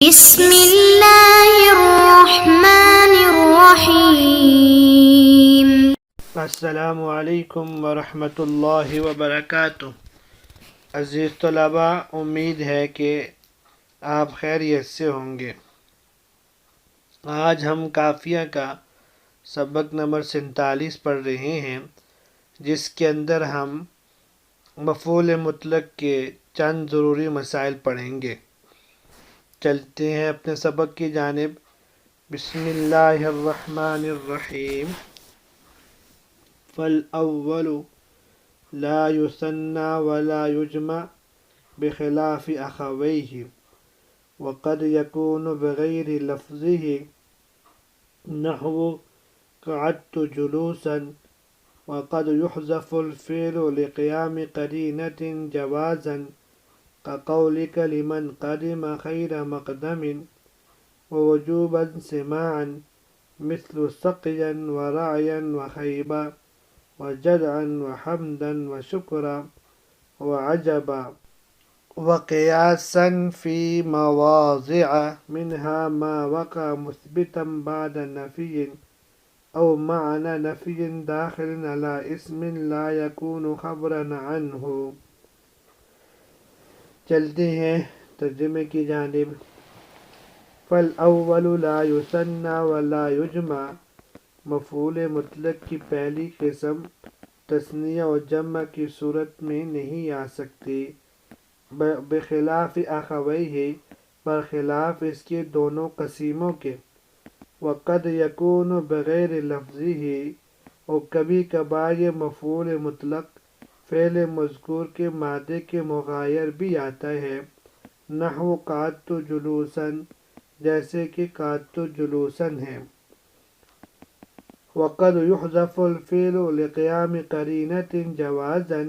بسم اللہ الرحمن الرحیم۔ السلام علیکم ورحمۃ اللہ وبرکاتہ۔ عزیز طلباء، امید ہے کہ آپ خیریت سے ہوں گے۔ آج ہم قافیہ کا سبق نمبر 47 پڑھ رہے ہیں، جس کے اندر ہم مفعول مطلق کے چند ضروری مسائل پڑھیں گے۔ چلتے ہیں اپنے سبق کی جانب۔ بسم اللہ الرحمن الرحیم۔ فالأول لا يثنى ولا يجمع بخلاف أخويه، وقد يكون بغير لفظه، نحو قعدت جلوسا، وقد يحذف الفعل لقيام قرينة جوازا، كقولك لمن قدم خير مقدم، ووجوبا سماعا، مثل سقيا ورعيا وخيبا، وجدعا وحمدا وشكرا، وعجبا، وقياسا في مواضع منها ما وقع مثبتا بعد نفي أو معنى نفي داخل على اسم لا يكون خبرا عنه۔ چلتے ہیں ترجمے کی جانب۔ فالأول لا يثنى ولا يجمع، مفعول مطلق کی پہلی قسم تثنیہ و جمع کی صورت میں نہیں آ سکتی، بخلاف اخویہ، برخلاف اس کے دونوں قسیموں کے، وقد یکون بغیر لفظہ، اور کبھی کبھار یہ مفعول مطلق فعل مذکور کے مادے کے مغایر بھی آتا ہے، نحو قعدت جلوسا، جیسے کہ قعدت جلوسا ہے۔ وقد يحذف الفعل لقیام قرینۃ جوازا،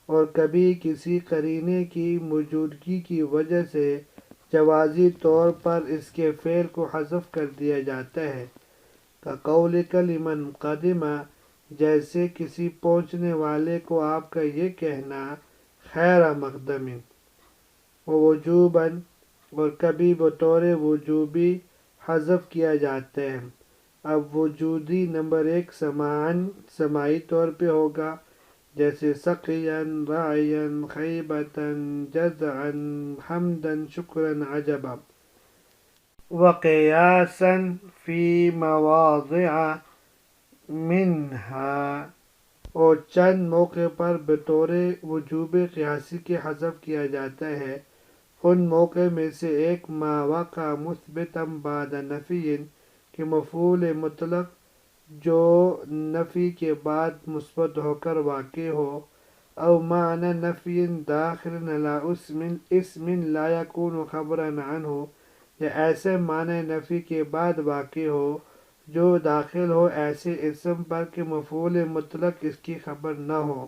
اور کبھی کسی قرینے کی موجودگی کی وجہ سے جوازی طور پر اس کے فعل کو حذف کر دیا جاتا ہے، كقولك لمن قدم، جیسے کسی پہنچنے والے کو آپ کا یہ کہنا خیر مقدم۔ ووجوبا، اور کبھی بطور وجوبی حذف کیا جاتا ہے۔ اب وجودی نمبر 1 سماعاً، سماعی طور پہ ہوگا، جیسے سقیاً، رعیاً، خیبتاً، جزعاً، حمداً، شکراً، عجبا۔ وقیاساً فی مواضع منہا، اور چند موقع پر بطور وجوب قیاسی کے حذف کیا جاتا ہے۔ ان موقع میں سے ایک ما وقع مثبتا بعد نفی، کہ مفعول مطلق جو نفی کے بعد مثبت ہو کر واقع ہو، او معنی نفی داخل علی اسم لا یکون خبرا عنہ، یا ایسے معنی نفی کے بعد واقع ہو جو داخل ہو ایسے اسم پر کہ مفعول مطلق اس کی خبر نہ ہو۔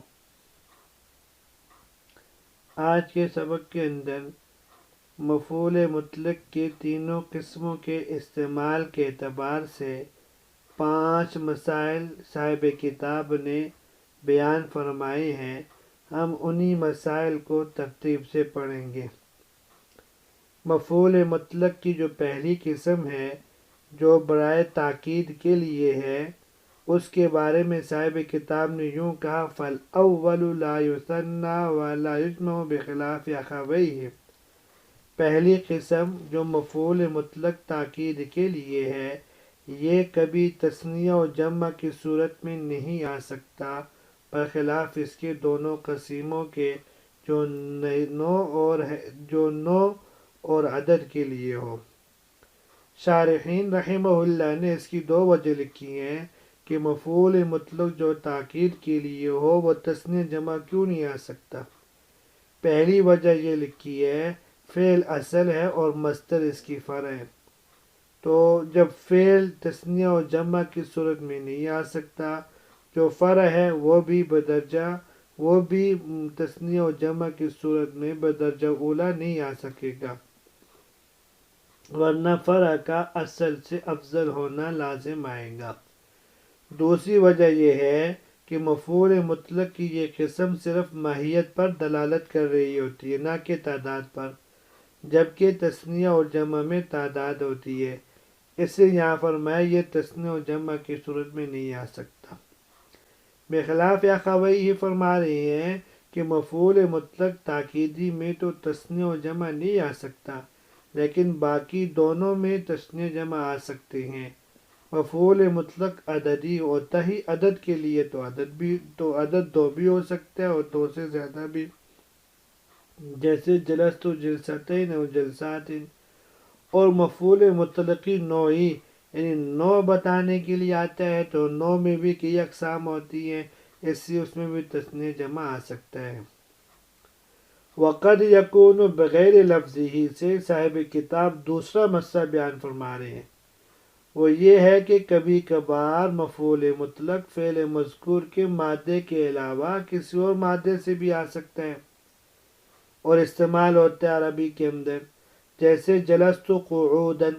آج کے سبق کے اندر مفعول مطلق کے تینوں قسموں کے استعمال کے اعتبار سے 5 مسائل صاحب کتاب نے بیان فرمائے ہیں۔ ہم انہی مسائل کو ترتیب سے پڑھیں گے۔ مفعول مطلق کی جو پہلی قسم ہے، جو برائے تاکید کے لیے ہے، اس کے بارے میں صاحب کتاب نے یوں کہا: فالأول لا يثنى ولا يجمع بخلاف اخویہ۔ پہلی قسم جو مفعول مطلق تاکید کے لیے ہے، یہ کبھی تثنیہ و جمع کی صورت میں نہیں آ سکتا، برخلاف اس کے دونوں قسیموں کے، جو نوع اور عدد کے لیے ہو۔ شارحین رحمہ اللہ نے اس کی 2 وجہ لکھی ہیں کہ مفعول مطلق جو تاکید کے لیے ہو وہ تثنیہ جمع کیوں نہیں آ سکتا۔ پہلی وجہ یہ لکھی ہے، فعل اصل ہے اور مصدر اس کی فرع ہے، تو جب فعل تثنیہ و جمع کی صورت میں نہیں آ سکتا، جو فرع ہے وہ بھی تثنیہ و جمع کی صورت میں بدرجہ اولا نہیں آ سکے گا، ورنہ فرع کا اصل سے افضل ہونا لازم آئے گا۔ دوسری وجہ یہ ہے کہ مفعول مطلق کی یہ قسم صرف ماہیت پر دلالت کر رہی ہوتی ہے، نہ کہ تعداد پر۔ جبکہ تثنیہ اور جمع میں تعداد ہوتی ہے، اس سے یہاں فرمایا یہ تثنیہ اور جمع کی صورت میں نہیں آ سکتا۔ بخلاف اخوی ہی فرما رہے ہیں کہ مفعول مطلق تاکیدی میں تو تثنیہ و جمع نہیں آ سکتا، لیکن باقی دونوں میں تثنیہ جمع آ سکتے ہیں۔ مفعول مطلق عددی ہوتا ہی عدد کے لیے تو عدد دو بھی ہو سکتا ہے اور دو سے زیادہ بھی، جیسے جلست جلستین اور جلساتن۔ اور مفعول مطلقی نوعی یعنی نوع بتانے کے لیے آتا ہے تو نوع میں بھی کئی اقسام ہوتی ہیں، اس سے اس میں بھی تثنیہ جمع آ سکتا ہے۔ وقد یکون بغیر لفظی سے صاحب کتاب دوسرا مسئلہ بیان فرما رہے ہیں، وہ یہ ہے کہ کبھی کبھار مفعول مطلق فعل مذکور کے مادے کے علاوہ کسی اور مادے سے بھی آ سکتا ہے اور استعمال ہوتا ہے عربی کے اندر، جیسے جلست قعودن۔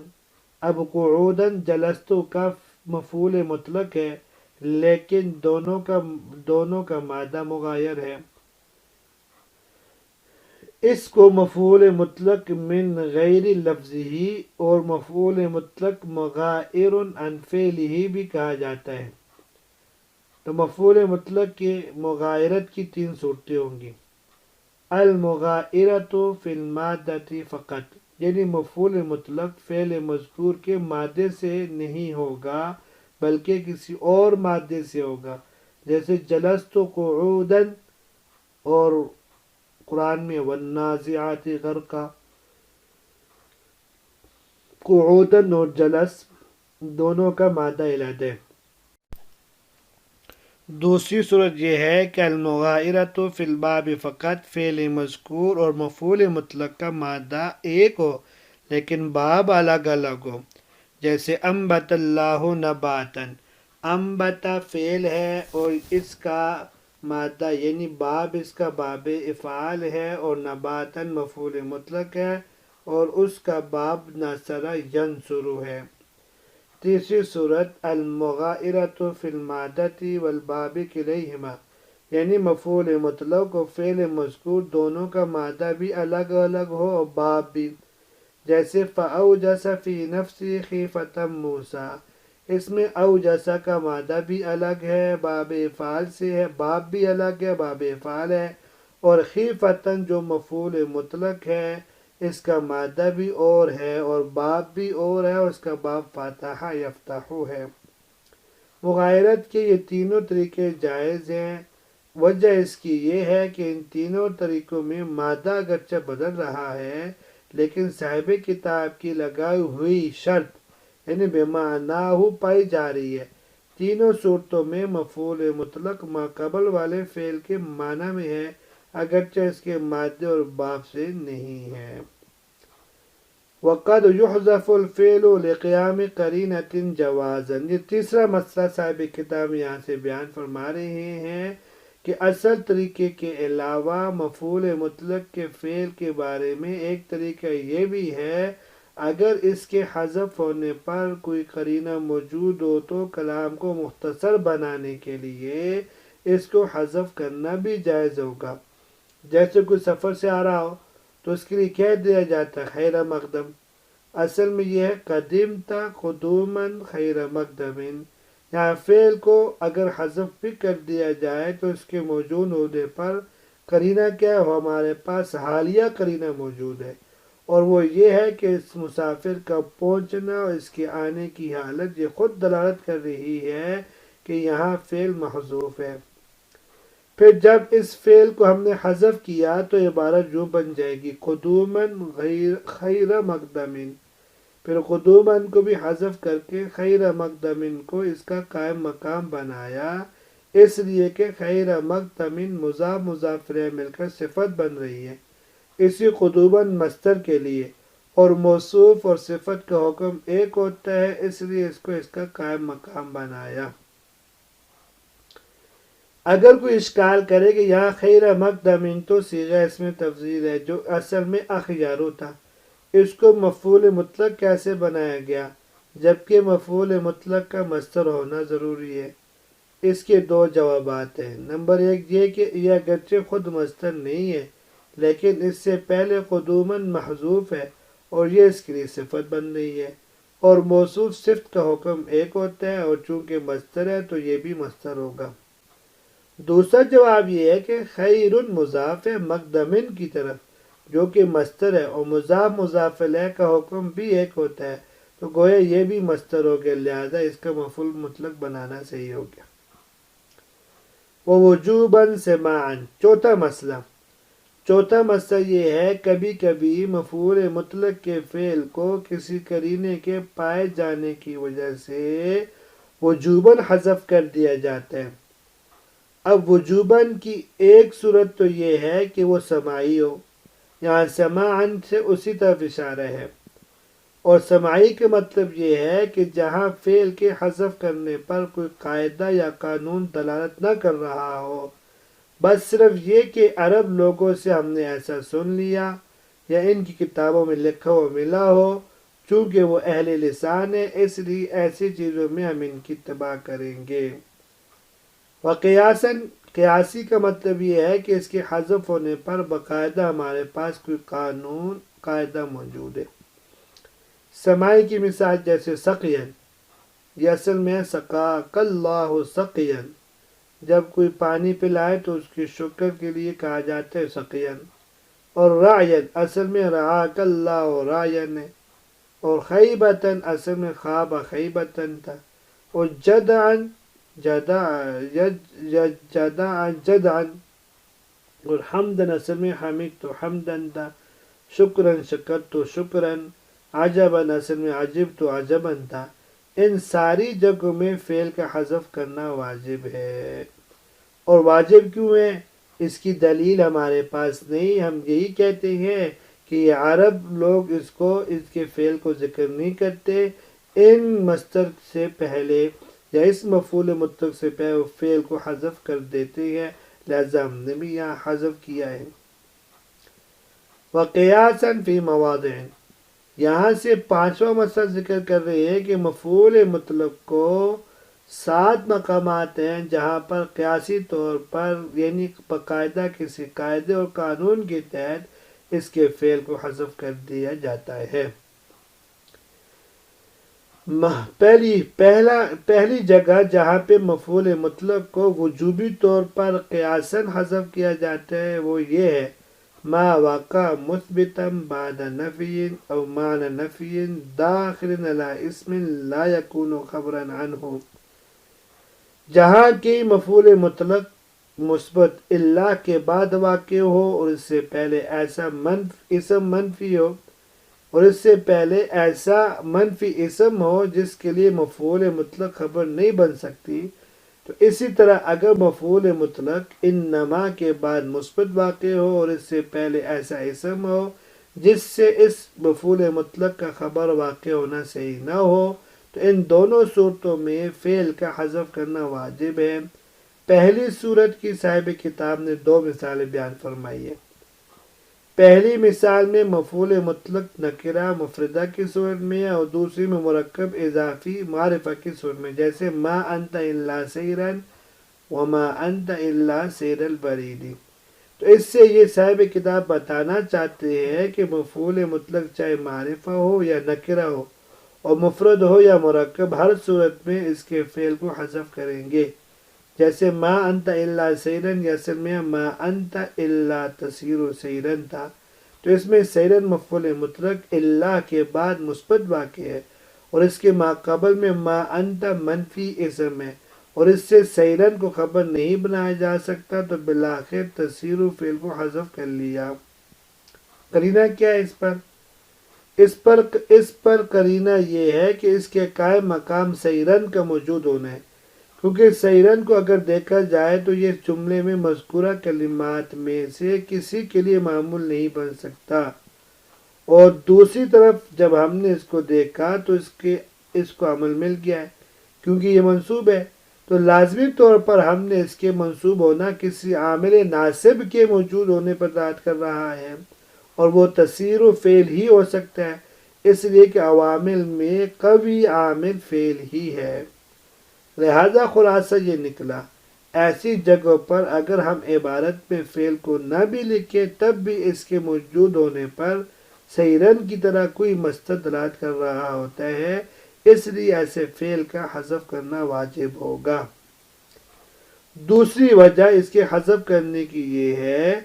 اب قعودن جلست کا مفعول مطلق ہے، لیکن دونوں کا مادہ مغایر ہے۔ اس کو مفعول مطلق من غیر لفظی اور مفعول مطلق مغائر عن فعلہ بھی کہا جاتا ہے۔ تو مفعول مطلق کے مغائرت کی تین صورتیں ہوں گی۔ المغائرۃ فی المادۃ فقط، یعنی مفعول مطلق فعل مذکور کے مادے سے نہیں ہوگا بلکہ کسی اور مادے سے ہوگا، جیسے جلست قعودن، اور قرآن میں والنازعات غرقا۔ قعودن اور جلس دونوں کا مادہ علیحدہ ہے۔ دوسری صورت یہ ہے کہ المغائرۃ فی الباب فقط فعل مذکور اور مفعول مطلق کا مادہ ایک ہو لیکن باب الگ الگ ہو، جیسے انبت اللہ نباتن۔ انبت فعل ہے اور اس کا مادہ یعنی باب اس کا باب افعال ہے، اور نباتن مفعول مطلق ہے اور اس کا باب نصر ینصر ہے۔ تیسری صورت المغائرۃ فی المادۃ والباب کلیہما، یعنی مفعول مطلق و فعل مذکور دونوں کا مادہ بھی الگ الگ ہو اور باب بھی، جیسے فأوجس فی نفسی خیفۃ موسیٰ۔ اس میں اوجس کا مادہ بھی الگ ہے، باب افعال سے ہے، باب بھی الگ ہے، باب افعال ہے، اور خیفتن جو مفعول مطلق ہے اس کا مادہ بھی اور ہے اور باب بھی اور ہے، اور اس کا باب فاتح یفتح ہے۔ مغائرت کے یہ تینوں طریقے جائز ہیں۔ وجہ اس کی یہ ہے کہ ان تینوں طریقوں میں مادہ اگرچہ بدل رہا ہے لیکن صاحب کتاب کی لگائی ہوئی شرط یعنی بمعناہ پائی جا رہی ہے۔ تینوں صورتوں میں مفعول مطلق ما قبل والے فعل کے معنی میں ہے اگرچہ اس کے مادے اور باب سے نہیں ہے۔ وقد یحذف الفعل لقیام قرینۃ جوازا، یہ تیسرا مسئلہ صاحب کتاب یہاں سے بیان فرما رہے ہیں کہ اصل طریقے کے علاوہ مفعول مطلق کے فعل کے بارے میں ایک طریقہ یہ بھی ہے، اگر اس کے حذف ہونے پر کوئی قرینہ موجود ہو تو کلام کو مختصر بنانے کے لیے اس کو حذف کرنا بھی جائز ہوگا۔ جیسے کوئی سفر سے آ رہا ہو تو اس کے لیے کہہ دیا جاتا ہے خیر مقدم، اصل میں یہ ہے قدمت قدوما خیر مقدم۔ یہاں فعل کو اگر حذف بھی کر دیا جائے تو اس کے موجود ہونے پر قرینہ کیا ہے، ہمارے پاس حالیہ قرینہ موجود ہے، اور وہ یہ ہے کہ اس مسافر کا پہنچنا اور اس کے آنے کی حالت یہ خود دلالت کر رہی ہے کہ یہاں فعل محذوف ہے۔ پھر جب اس فعل کو ہم نے حذف کیا تو عبارت یوں بن جائے گی قدوماً خیر مقدم، پھر قدوماً کو بھی حذف کر کے خیر مقدم کو اس کا قائم مقام بنایا، اس لیے کہ خیر مقدم مضاف مضاف الیہ مل کر صفت بن رہی ہے اسی قدوماً مصدر کے لیے، اور موصوف اور صفت کا حکم ایک ہوتا ہے اس لیے اس کو اس کا قائم مقام بنایا۔ اگر کوئی اشکال کرے کہ یہاں خیر مقدم تو صیغہ اس میں تفضیل ہے جو اصل میں اخیارو تھا، اس کو مفعول مطلق کیسے بنایا گیا جبکہ مفعول مطلق کا مصدر ہونا ضروری ہے؟ اس کے دو جوابات ہیں۔ نمبر ایک یہ کہ یہ اگرچہ خود مصدر نہیں ہے لیکن اس سے پہلے قدوماً محذوف ہے اور یہ اس کے لیے صفت بن رہی ہے، اور موصوف صفت کا حکم ایک ہوتا ہے، اور چونکہ مصدر ہے تو یہ بھی مصدر ہوگا۔ دوسرا جواب یہ ہے کہ خیر مضاف ہے مقدمن کی طرف جو کہ مصدر ہے، اور مضاف الیہ کا حکم بھی ایک ہوتا ہے، تو گویا یہ بھی مصدر ہو گیا، لہذا اس کا مفعول مطلق بنانا صحیح ہو گیا۔ ووجوباً سماعاً، چوتھا مسئلہ یہ ہے کبھی کبھی مفعول مطلق کے فعل کو کسی قرینے کے پائے جانے کی وجہ سے وجوباً حذف کر دیا جاتا ہے۔ اب وجوباً کی ایک صورت تو یہ ہے کہ وہ سماعی ہو، یہاں سماعاً سے اسی طرف اشارہ ہے، اور سماعی کا مطلب یہ ہے کہ جہاں فعل کے حذف کرنے پر کوئی قاعدہ یا قانون دلالت نہ کر رہا ہو، بس صرف یہ کہ عرب لوگوں سے ہم نے ایسا سن لیا یا ان کی کتابوں میں لکھا ہوا ملا ہو، چونکہ وہ اہل لسان ہے اس لیے ایسی چیزوں میں ہم ان کی اتباع کریں گے۔ وقیاساً، قیاسی کا مطلب یہ ہے کہ اس کے حذف ہونے پر باقاعدہ ہمارے پاس کوئی قاعدہ موجود ہے۔ سماعی کی مثال جیسے سقین، یہ اصل میں سقاک اللہ سقین، جب کوئی پانی پلائے تو اس کی شکر کے لیے کہا جاتا ہے سقین، اور رعین اصل میں رعاک اللہ رعین ہے، اور خیبتاً اصل میں خواب خیبتاً تھا، اور جدعاً جدعاً، اور حمداً اصل میں حمید تو حمداً تھا، شکراً شکر تو شکراً، عجباً اصل میں عجب تو عجباً تھا۔ ان ساری جگہوں میں فعل کا حذف کرنا واجب ہے، اور واجب کیوں ہے اس کی دلیل ہمارے پاس نہیں، ہم یہی کہتے ہیں کہ یہ عرب لوگ اس کے فعل کو ذکر نہیں کرتے، ان مصدر سے پہلے یا اس مفعول مطلق سے پہلے فعل کو حذف کر دیتے ہیں، لہذا ہم نے بھی یہاں حذف کیا ہے۔ وقیاساً فی مواضع، یہاں سے پانچواں مسئلہ ذکر کر رہے ہیں کہ مفعول مطلق کو 7 مقامات ہیں جہاں پر قیاسی طور پر یعنی باقاعدہ کسی قاعدے اور قانون کے تحت اس کے فعل کو حذف کر دیا جاتا ہے۔ پہلی جگہ جہاں پہ مفعول مطلق کو وجوبی طور پر قیاساً حذف کیا جاتا ہے وہ یہ ہے ما وقع مثبتا بعد نفی او معنی نفی داخل علی اسم لا یکون خبرا عنہ، جہاں کی مفعول مطلق مثبت اللہ کے بعد واقع ہو اور اس سے پہلے ایسا اسم منفی ہو، اور اس سے پہلے ایسا منفی اسم ہو جس کے لیے مفعول مطلق خبر نہیں بن سکتی، تو اسی طرح اگر مفعول مطلق انما کے بعد مثبت واقع ہو اور اس سے پہلے ایسا اسم ہو جس سے اس مفعول مطلق کا خبر واقع ہونا صحیح نہ ہو، تو ان دونوں صورتوں میں فعل کا حذف کرنا واجب ہے۔ پہلی صورت کی صاحب کتاب نے 2 مثالیں بیان فرمائی ہیں۔ پہلی مثال میں مفعول مطلق نکرہ مفردہ کی صورت میں ہے، اور دوسری میں مرکب اضافی معرفہ کی صورت میں، جیسے ما انت الا سیرا وما انت الا سیر البرید۔ تو اس سے یہ صاحب کتاب بتانا چاہتے ہیں کہ مفعول مطلق چاہے معرفہ ہو یا نکرہ ہو، اور مفرد ہو یا مرکب، ہر صورت میں اس کے فعل کو حذف کریں گے۔ جیسے ما انت الا سیرن، یا اصل میں ما انت الا تسیر سیرن تھا، تو اس میں سیرن مفعول مطلق الا کے بعد مثبت واقع ہے، اور اس کے ماقبل میں ما انت منفی اسم ہے، اور اس سے سیرن کو خبر نہیں بنایا جا سکتا، تو بالآخر تسیر فعل کو حذف کر لیا۔ قرینہ کیا ہے اس پر قرینہ یہ ہے کہ اس کے قائم مقام سیرن کا موجود ہونا ہے، کیونکہ سیرن کو اگر دیکھا جائے تو یہ جملے میں مذکورہ کلمات میں سے کسی کے لیے معمول نہیں بن سکتا، اور دوسری طرف جب ہم نے اس کو دیکھا تو اس کو عمل مل گیا ہے، کیونکہ یہ منصوب ہے، تو لازمی طور پر ہم نے اس کے منصوب ہونا کسی عامل ناصب کے موجود ہونے پر دلالت کر رہا ہے، اور وہ تسیر و فعل ہی ہو سکتا ہے، اس لیے کہ عوامل میں قوی عامل فعل ہی ہے۔ لہذا خلاصہ یہ نکلا ایسی جگہوں پر اگر ہم عبارت میں فعل کو نہ بھی لکھیں تب بھی اس کے موجود ہونے پر سیرن کی طرح کوئی مصدر دلالت کر رہا ہوتا ہے، اس لیے ایسے فعل کا حذف کرنا واجب ہوگا۔ دوسری وجہ اس کے حذف کرنے کی یہ ہے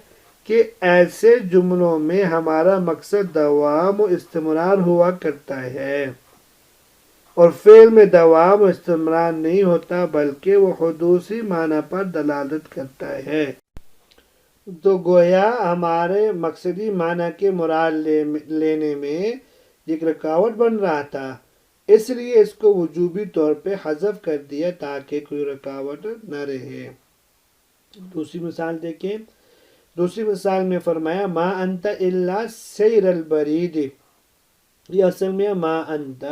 کہ ایسے جملوں میں ہمارا مقصد دوام و استمرار ہوا کرتا ہے، اور فعل میں دوام و استمرار نہیں ہوتا بلکہ وہ حدوثی معنی پر دلالت کرتا ہے۔ تو گویا ہمارے مقصدی معنی کے مراد لینے میں ایک رکاوٹ بن رہا تھا، اس لیے اس کو وجوبی طور پہ حذف کر دیا تاکہ کوئی رکاوٹ نہ رہے۔ دوسری مثال دیکھیں، دوسری مثال میں فرمایا ما انت الا سیر البرید، یہ اصل میں ما انت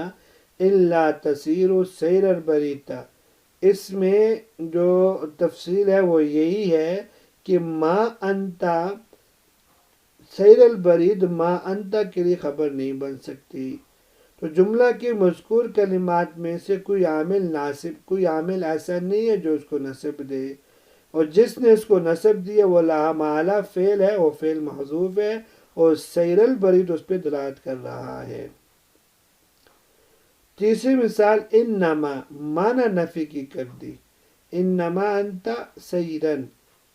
الا تسیر سیر البرید تھا۔ اس میں جو تفصیل ہے وہ یہی ہے کہ ما انت سیر البرید ما انت کے لیے خبر نہیں بن سکتی، تو جملہ کے مذکور کلمات میں سے کوئی عامل ایسا نہیں ہے جو اس کو نصب دے، اور جس نے اس کو نصب دیا وہ لا محالہ فعل ہے، وہ فعل محذوف ہے، اور سیر البرید اس پہ دلالت کر رہا ہے۔ تیسری مثال انما معنی نفی کی کر دی، انما انت سیرن،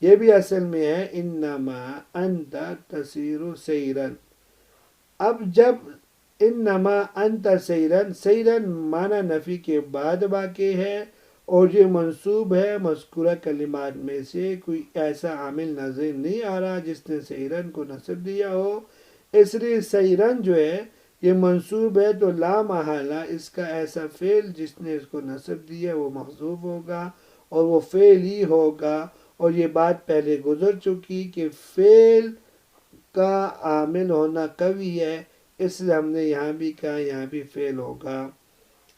یہ بھی اصل میں ہے انما انت تسیر سیرن۔ اب جب انما انت سیرن، سیرن معنی نفی کے بعد واقع ہے اور یہ منصوب ہے، مذکورہ کلمات میں سے کوئی ایسا عامل نظر نہیں آ رہا جس نے سیرن کو نصب دیا ہو، اس لیے سیرن جو ہے یہ منصوب ہے، تو لا محالہ اس کا ایسا فعل جس نے اس کو نصب دیا وہ محذوف ہوگا اور وہ فعل ہی ہوگا، اور یہ بات پہلے گزر چکی کہ فعل کا عامل ہونا قوی ہے، اس لیے ہم نے یہاں بھی کہا یہاں بھی فعل ہوگا۔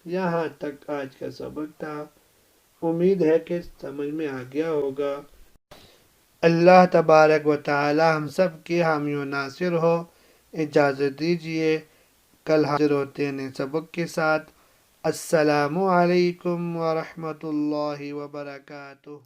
یہاں تک آج کا سبق تھا، امید ہے کہ سمجھ میں آ گیا ہوگا۔ اللہ تبارک و تعالی ہم سب کے حامی و ناصر ہو۔ اجازت دیجیے، کل حاضر ہوتے ہیں نئے سبق کے ساتھ۔ السلام علیکم ورحمۃ اللہ وبرکاتہ۔